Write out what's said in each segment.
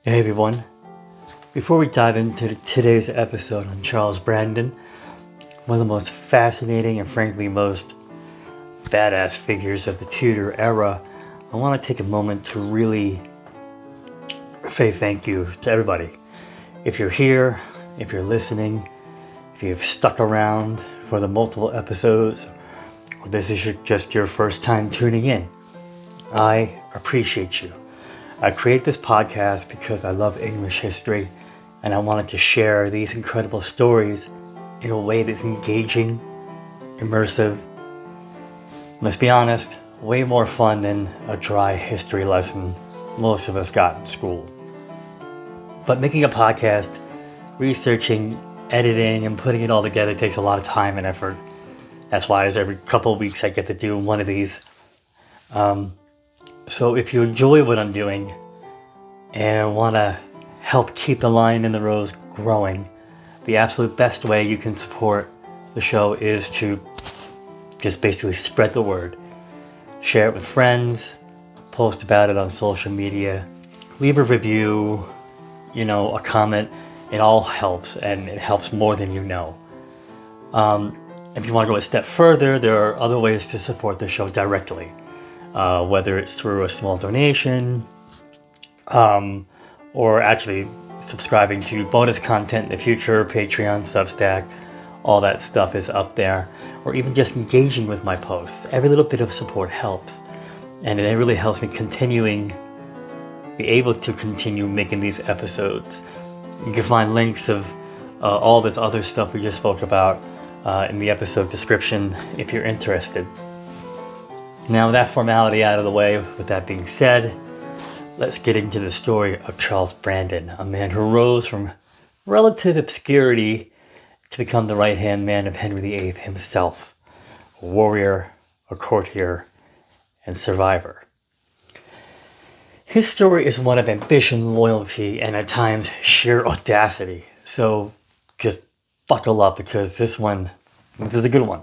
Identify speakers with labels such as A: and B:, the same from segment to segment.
A: Hey everyone, before we dive into today's episode on Charles Brandon, one of the most fascinating and frankly most badass figures of the Tudor era, I want to take a moment to really say thank you to everybody. If you're here, if you're listening, if you've stuck around for the multiple episodes, or this is just your first time tuning in, I appreciate you. I create this podcast because I love English history and I wanted to share these incredible stories in a way that's engaging, immersive, let's be honest, way more fun than a dry history lesson most of us got in school. But making a podcast, researching, editing, and putting it all together takes a lot of time and effort. That's why every couple of weeks I get to do one of these. So if you enjoy what I'm doing and want to help keep the line in the rows growing, the absolute best way you can support the show is to just basically spread the word. Share it with friends, post about it on social media, leave a review, a comment. It all helps, and it helps more than you know. If you want to go a step further, there are other ways to support the show directly. Whether it's through a small donation, or actually subscribing to bonus content in the future, Patreon, Substack, all that stuff is up there, or even just engaging with my posts. Every little bit of support helps, and it really helps me be able to continue making these episodes. You can find links of all this other stuff we just spoke about in the episode description if you're interested. Now, with that formality out of the way, with that being said, let's get into the story of Charles Brandon, a man who rose from relative obscurity to become the right-hand man of Henry VIII himself, a warrior, a courtier, and survivor. His story is one of ambition, loyalty, and at times sheer audacity. So just buckle up because this is a good one.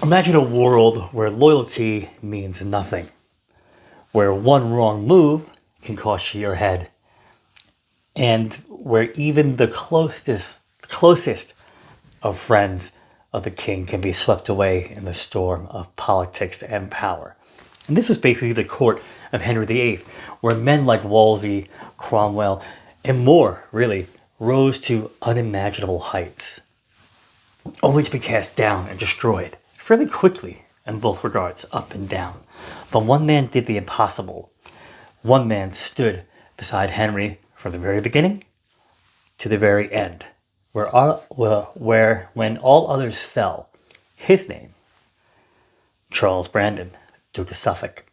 A: Imagine a world where loyalty means nothing, where one wrong move can cost you your head, and where even the closest of friends of the king can be swept away in the storm of politics and power. And this was basically the court of Henry VIII, where men like Wolsey, Cromwell, and more really rose to unimaginable heights, only to be cast down and destroyed fairly quickly in both regards, up and down. But one man did the impossible. One man stood beside Henry from the very beginning to the very end, where when all others fell, his name, Charles Brandon, Duke of Suffolk.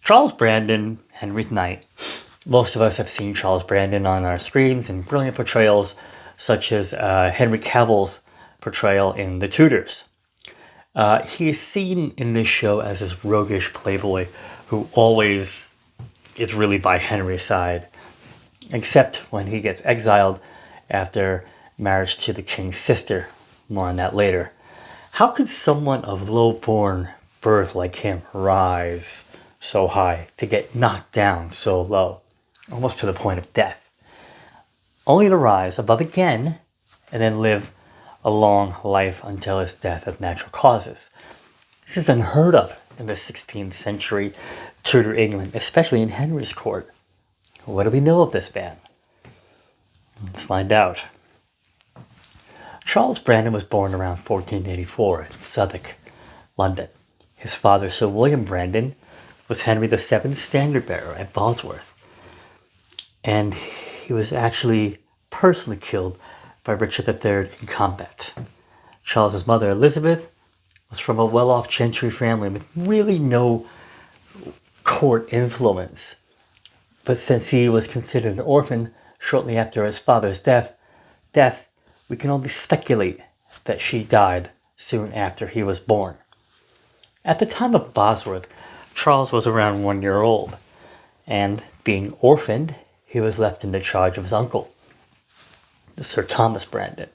A: Charles Brandon, Henry's knight. Most of us have seen Charles Brandon on our screens in brilliant portrayals such as Henry Cavill's portrayal in The Tudors. He is seen in this show as this roguish playboy who always is really by Henry's side, except when he gets exiled after marriage to the king's sister. More on that later. How could someone of low-born birth like him rise so high to get knocked down so low, almost to the point of death, only to rise above again and then live a long life until his death of natural causes? This is unheard of in the 16th century Tudor England, especially in Henry's court. What do we know of this man? Let's find out. Charles Brandon was born around 1484 in Suffolk, London. His father, Sir William Brandon, was Henry VII's standard bearer at Bosworth, and he was actually personally killed by Richard III in combat. Charles's mother, Elizabeth, was from a well-off gentry family with really no court influence. But since he was considered an orphan shortly after his father's death, we can only speculate that she died soon after he was born. At the time of Bosworth, Charles was around 1 year old, and being orphaned, he was left in the charge of his uncle, Sir Thomas Brandon,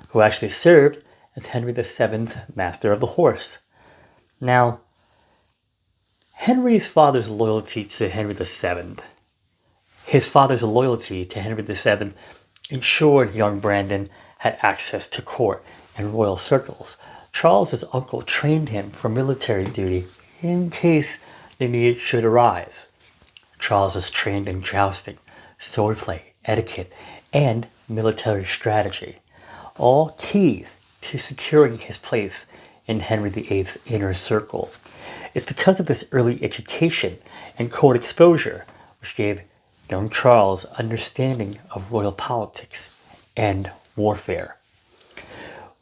A: who actually served as Henry VII's Master of the Horse. Now, Henry's father's loyalty to Henry VII. His father's loyalty to Henry VII ensured young Brandon had access to court and royal circles. Charles's uncle trained him for military duty in case the need should arise. Charles is trained in jousting, swordplay, etiquette, and military strategy, all keys to securing his place in Henry VIII's inner circle. It's because of this early education and court exposure which gave young Charles understanding of royal politics and warfare.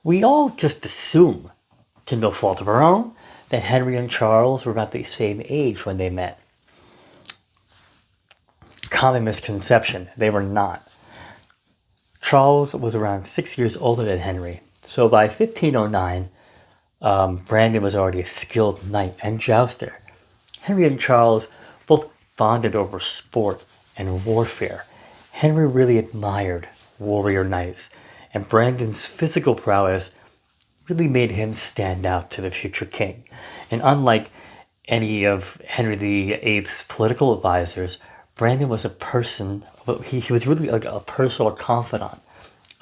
A: We all just assume, to no fault of our own, that Henry and Charles were about the same age when they met. Common misconception, they were not. Charles was around 6 years older than Henry, so by 1509, Brandon was already a skilled knight and jouster. Henry and Charles both bonded over sport and warfare. Henry really admired warrior knights, and Brandon's physical prowess really made him stand out to the future king. And unlike any of Henry VIII's political advisors, Brandon was a person, he was really like a personal confidant,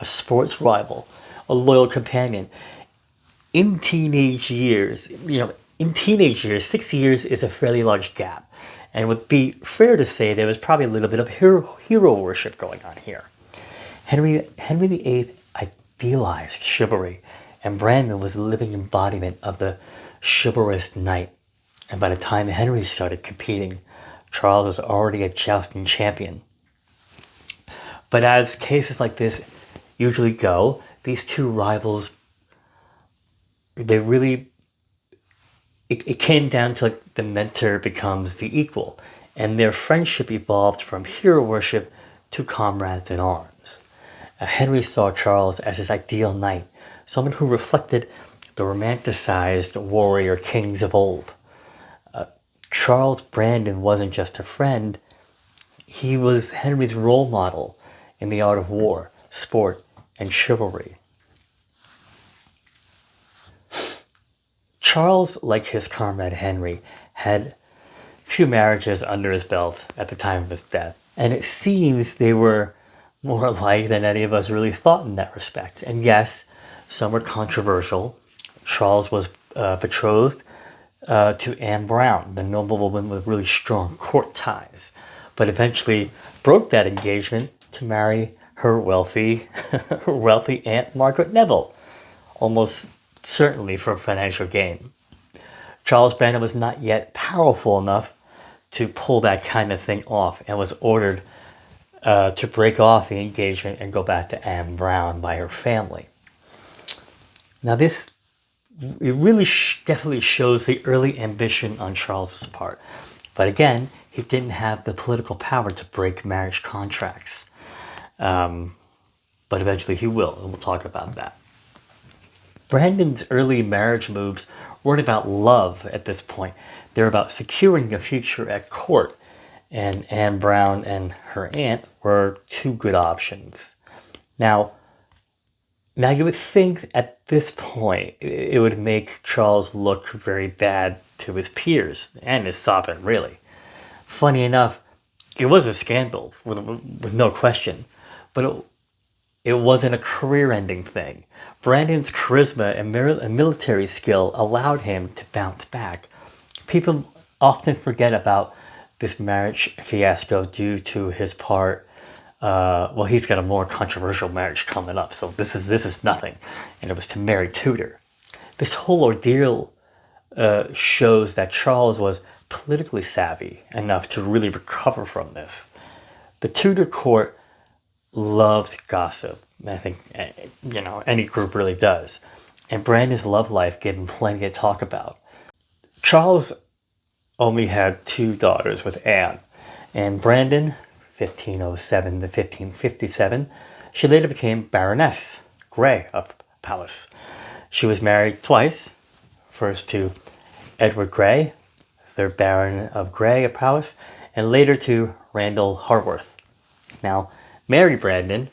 A: a sports rival, a loyal companion. In teenage years, 6 years is a fairly large gap. And it would be fair to say there was probably a little bit of hero worship going on here. Henry VIII idealized chivalry, and Brandon was a living embodiment of the chivalrous knight. And by the time Henry started competing, Charles was already a jousting champion. But as cases like this usually go, these two rivals, it came down to like the mentor becomes the equal, and their friendship evolved from hero worship to comrades in arms. Henry saw Charles as his ideal knight, someone who reflected the romanticized warrior kings of old. Charles Brandon wasn't just a friend, he was Henry's role model in the art of war, sport, and chivalry. Charles, like his comrade Henry, had few marriages under his belt at the time of his death, and it seems they were more alike than any of us really thought in that respect. And yes, some were controversial. Charles was betrothed to Anne Brown, the noblewoman with really strong court ties, but eventually broke that engagement to marry her wealthy Aunt Margaret Neville, almost certainly for financial gain. Charles Brandon was not yet powerful enough to pull that kind of thing off, and was ordered to break off the engagement and go back to Anne Brown by her family. Now it really definitely shows the early ambition on Charles's part. But again, he didn't have the political power to break marriage contracts. But eventually he will, and we'll talk about that. Brandon's early marriage moves weren't about love at this point. They're about securing a future at court. And Anne Brown and her aunt were two good options. Now you would think at this point it would make Charles look very bad to his peers and his sovereign, really. Funny enough, it was a scandal, with no question, but it wasn't a career-ending thing. Brandon's charisma and military skill allowed him to bounce back. People often forget about this marriage fiasco due to his part. He's got a more controversial marriage coming up, so this is nothing, and it was to marry Tudor. This whole ordeal shows that Charles was politically savvy enough to really recover from this. The Tudor court loved gossip. I think any group really does, and Brandon's love life gave him plenty to talk about. Charles only had two daughters with Anne, and Brandon, 1507 to 1557, she later became Baroness Grey of Powis. She was married twice, first to Edward Grey, 3rd Baron of Grey of Powis, and later to Randall Harworth. Now, Mary Brandon,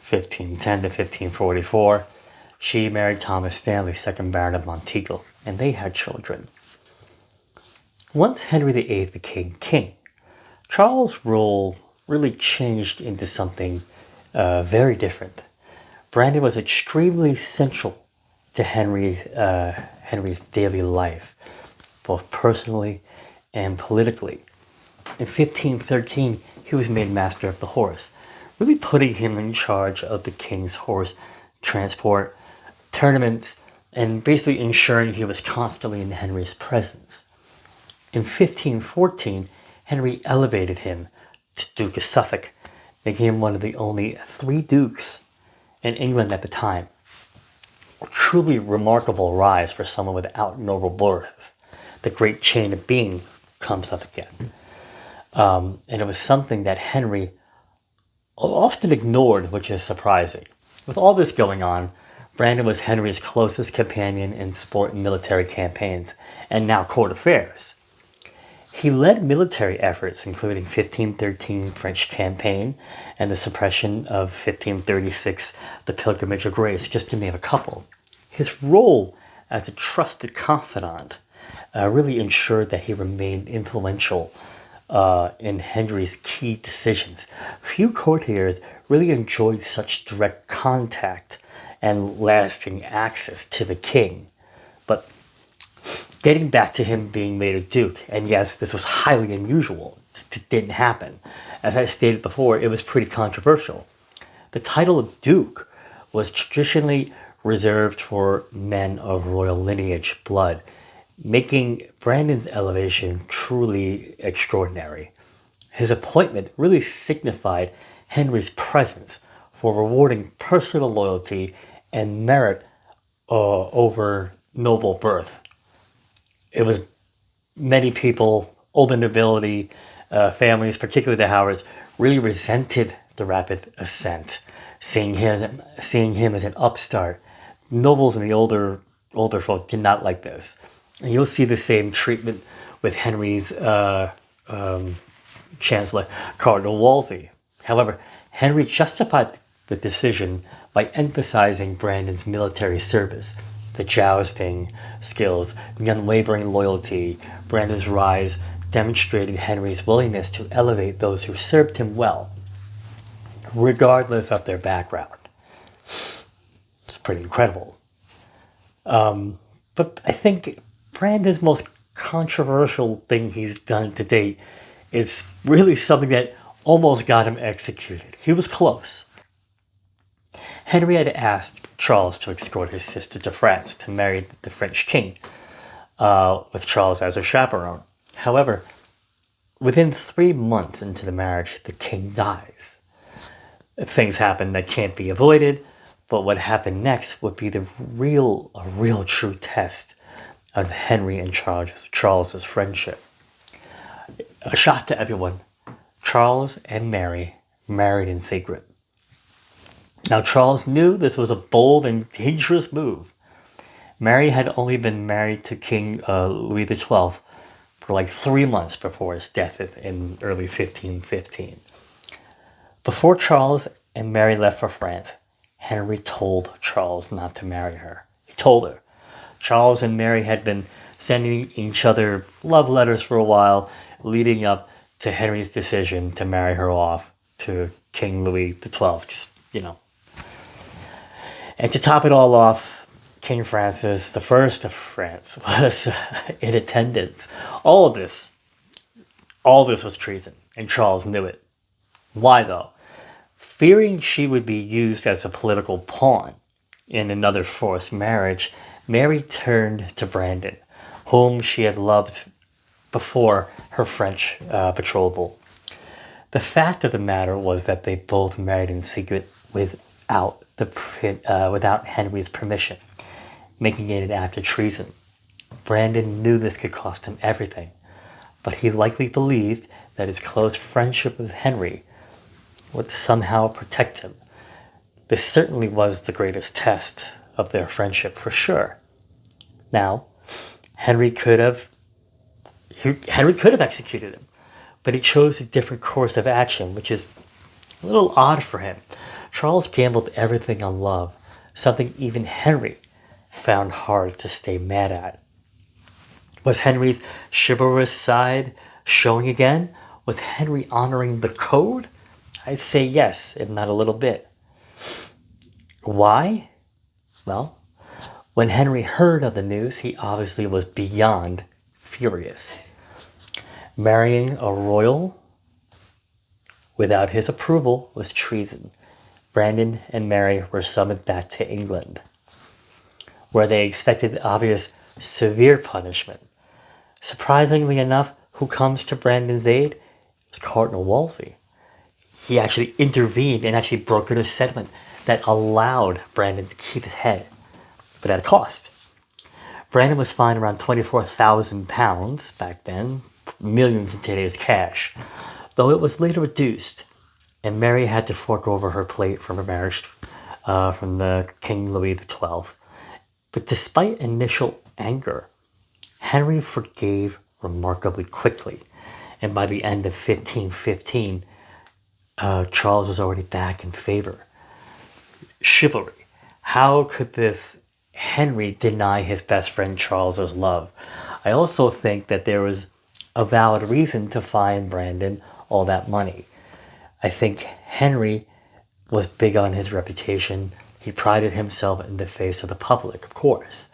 A: 1510 to 1544, she married Thomas Stanley, 2nd Baron of Monteagle, and they had children. Once Henry VIII became king, Charles' role really changed into something very different. Brandon was extremely central to Henry's daily life, both personally and politically. In 1513, he was made master of the horse, really putting him in charge of the king's horse transport, tournaments, and basically ensuring he was constantly in Henry's presence. In 1514, Henry elevated him to Duke of Suffolk, making him one of the only 3 dukes in England at the time. A truly remarkable rise for someone without noble birth. The great chain of being comes up again. And it was something that Henry often ignored, which is surprising. With all this going on, Brandon was Henry's closest companion in sport and military campaigns, and now court affairs. He led military efforts, including 1513 French campaign and the suppression of 1536 the Pilgrimage of Grace, just to name a couple. His role as a trusted confidant really ensured that he remained influential in Henry's key decisions. Few courtiers really enjoyed such direct contact and lasting access to the king. But getting back to him being made a duke, and yes, this was highly unusual. It didn't happen. As I stated before, it was pretty controversial. The title of duke was traditionally reserved for men of royal lineage blood, making Brandon's elevation truly extraordinary. His appointment really signified Henry's presence for rewarding personal loyalty and merit over noble birth. It was many people, older nobility, families, particularly the Howards, really resented the rapid ascent, seeing him as an upstart. Nobles and the older folk did not like this. And you'll see the same treatment with Henry's Chancellor, Cardinal Wolsey. However, Henry justified the decision by emphasizing Brandon's military service, the jousting skills, the unwavering loyalty. Brandon's rise demonstrated Henry's willingness to elevate those who served him well, regardless of their background. It's pretty incredible. But I think Brandon's most controversial thing he's done to date is really something that almost got him executed. He was close. Henry had asked Charles to escort his sister to France to marry the French king, with Charles as her chaperone. However, within 3 months into the marriage, the king dies. Things happen that can't be avoided, but what happened next would be a real true test of Henry and Charles's friendship. A shock to everyone, Charles and Mary married in secret. Now Charles knew this was a bold and dangerous move. Mary had only been married to King Louis XII for like 3 months before his death in early 1515. Before Charles and Mary left for France, Henry told Charles not to marry her. He told her. Charles and Mary had been sending each other love letters for a while, leading up to Henry's decision to marry her off to King Louis XII. And to top it all off, King Francis I of France was in attendance. All this was treason, and Charles knew it. Why though? Fearing she would be used as a political pawn in another forced marriage, Mary turned to Brandon, whom she had loved before her French betrothal. The fact of the matter was that they both married in secret without Henry's permission, making it an act of treason. Brandon knew this could cost him everything, but he likely believed that his close friendship with Henry would somehow protect him. This certainly was the greatest test of their friendship for sure. Now, Henry could have executed him, but he chose a different course of action, which is a little odd for him. Charles gambled everything on love, something even Henry found hard to stay mad at. Was Henry's chivalrous side showing again? Was Henry honoring the code? I'd say yes, if not a little bit. Why? Well, when Henry heard of the news, he obviously was beyond furious. Marrying a royal without his approval was treason. Brandon and Mary were summoned back to England, where they expected obvious severe punishment. Surprisingly enough, who comes to Brandon's aid was Cardinal Wolsey. He actually intervened and actually brokered a settlement that allowed Brandon to keep his head, but at a cost. Brandon was fined around £24,000 back then, millions in today's cash, though it was later reduced, and Mary had to fork over her plate from her marriage from the King Louis XII. But despite initial anger, Henry forgave remarkably quickly, and by the end of 1515, Charles was already back in favor. Chivalry. How could this Henry deny his best friend Charles's love? I also think that there was a valid reason to fine Brandon all that money. I think Henry was big on his reputation. He prided himself in the face of the public, of course.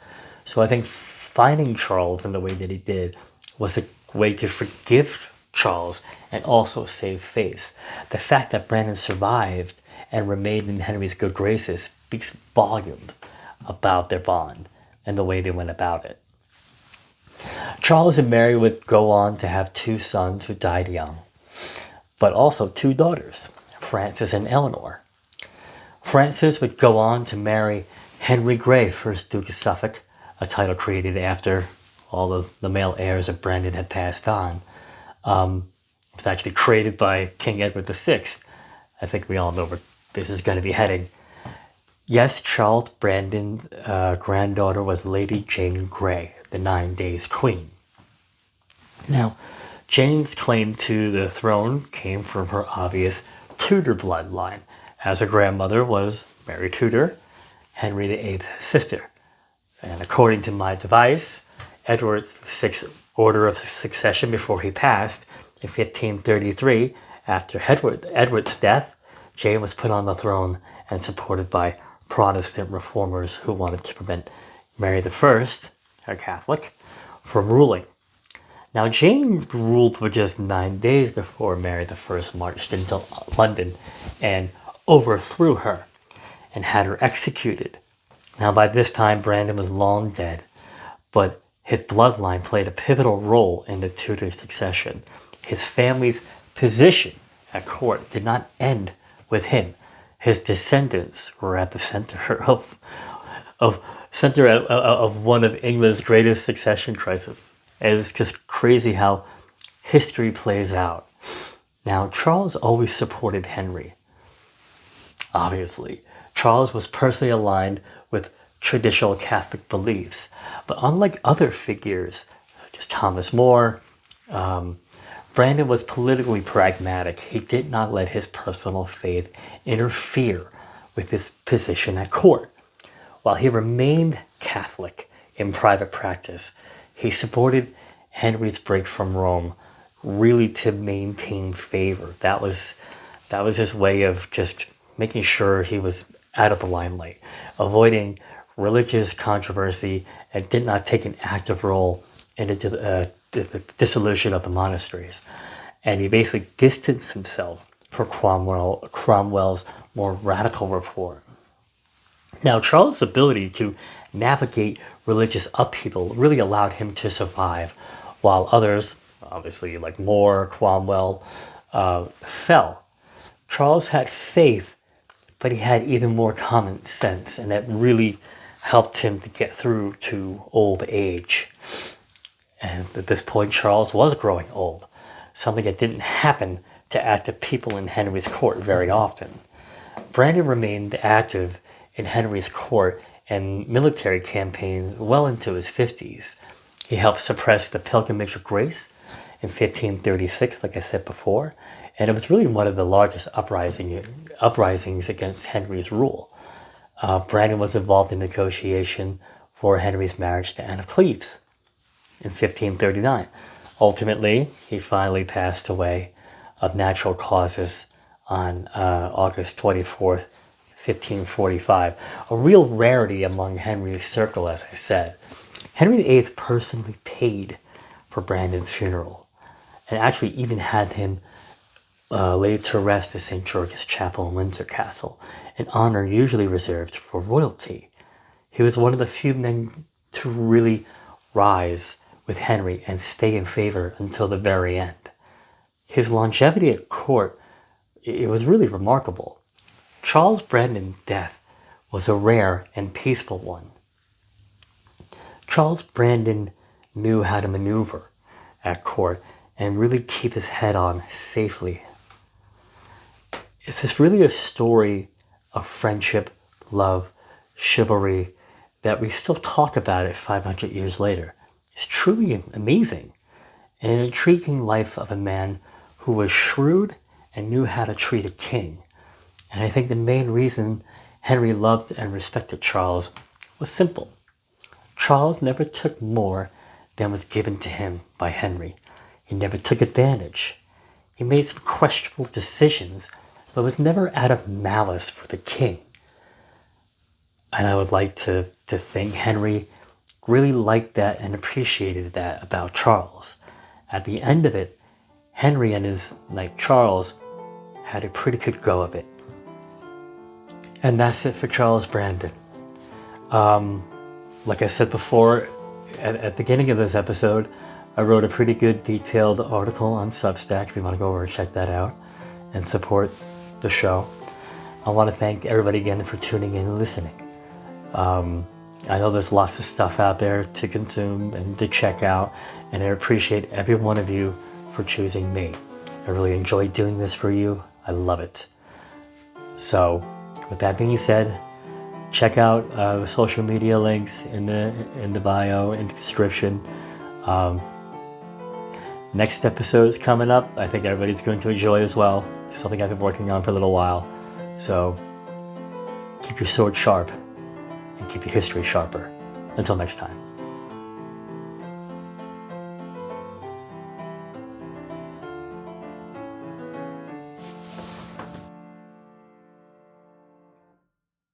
A: So I think fining Charles in the way that he did was a way to forgive Charles and also save face. The fact that Brandon survived and remained in Henry's good graces speaks volumes about their bond and the way they went about it. Charles and Mary would go on to have 2 sons who died young, but also 2 daughters, Frances and Eleanor. Frances would go on to marry Henry Grey, 1st Duke of Suffolk, a title created after all of the male heirs of Brandon had passed on. It was actually created by King Edward VI. I think we all know where this is going to be heading. Yes, Charles Brandon's granddaughter was Lady Jane Grey, the 9 Days Queen. Now, Jane's claim to the throne came from her obvious Tudor bloodline, as her grandmother was Mary Tudor, Henry VIII's sister. And according to my device, Edward VI's order of succession before he passed in 1533, after Edward's death, Jane was put on the throne and supported by Protestant reformers who wanted to prevent Mary I, a Catholic, from ruling. Now, Jane ruled for just 9 days before Mary I marched into London and overthrew her and had her executed. Now, by this time, Brandon was long dead, but his bloodline played a pivotal role in the Tudor succession. His family's position at court did not end with him. His descendants were at the center of one of England's greatest succession crises. And it's just crazy how history plays out. Now, Charles always supported Henry. Obviously, Charles was personally aligned with traditional Catholic beliefs. But unlike other figures, such as Thomas More, Brandon was politically pragmatic. He did not let his personal faith interfere with his position at court. While he remained Catholic in private practice, he supported Henry's break from Rome, really to maintain favor. That was his way of just making sure he was out of the limelight, avoiding religious controversy, and did not take an active role in the dissolution of the monasteries. And he basically distanced himself from Cromwell's more radical reform. Now, Charles' ability to navigate religious upheaval really allowed him to survive, while others, obviously like More, Cromwell, fell. Charles had faith, but he had even more common sense, and that really helped him to get through to old age. And at this point, Charles was growing old, something that didn't happen to active people in Henry's court very often. Brandon remained active in Henry's court and military campaigns well into his 50s. He helped suppress the Pilgrimage of Grace in 1536, like I said before, and it was really one of the largest uprisings against Henry's rule. Brandon was involved in negotiation for Henry's marriage to Anne of Cleves. in 1539. Ultimately, he finally passed away of natural causes on August 24th, 1545. A real rarity among Henry's circle, as I said. Henry VIII personally paid for Brandon's funeral and actually even had him laid to rest at St. George's Chapel in Windsor Castle, an honor usually reserved for royalty. He was one of the few men to really rise with Henry and stay in favor until the very end. His longevity at court, it was really remarkable. Charles Brandon's death was a rare and peaceful one. Charles Brandon knew how to maneuver at court and really keep his head on safely. It's just really a story of friendship, love, chivalry that we still talk about it 500 years later. It's truly amazing, and an intriguing life of a man who was shrewd and knew how to treat a king. And I think the main reason Henry loved and respected Charles was simple. Charles never took more than was given to him by Henry. He never took advantage. He made some questionable decisions, but was never out of malice for the king. And I would like to think Henry really liked that and appreciated that about Charles. At the end of it, Henry and his knight Charles had a pretty good go of it. And that's it for Charles Brandon. Like I said before, at the beginning of this episode, I wrote a pretty good detailed article on Substack if you want to go over and check that out and support the show. I want to thank everybody again for tuning in and listening. I know there's lots of stuff out there to consume and to check out, and I appreciate every one of you for choosing me. I really enjoy doing this for you. I love it. So, with that being said, check out the social media links in the bio, in the description. Next episode is coming up. I think everybody's going to enjoy as well. It's something I've been working on for a little while. So keep your sword sharp and keep your history sharper. Until next time.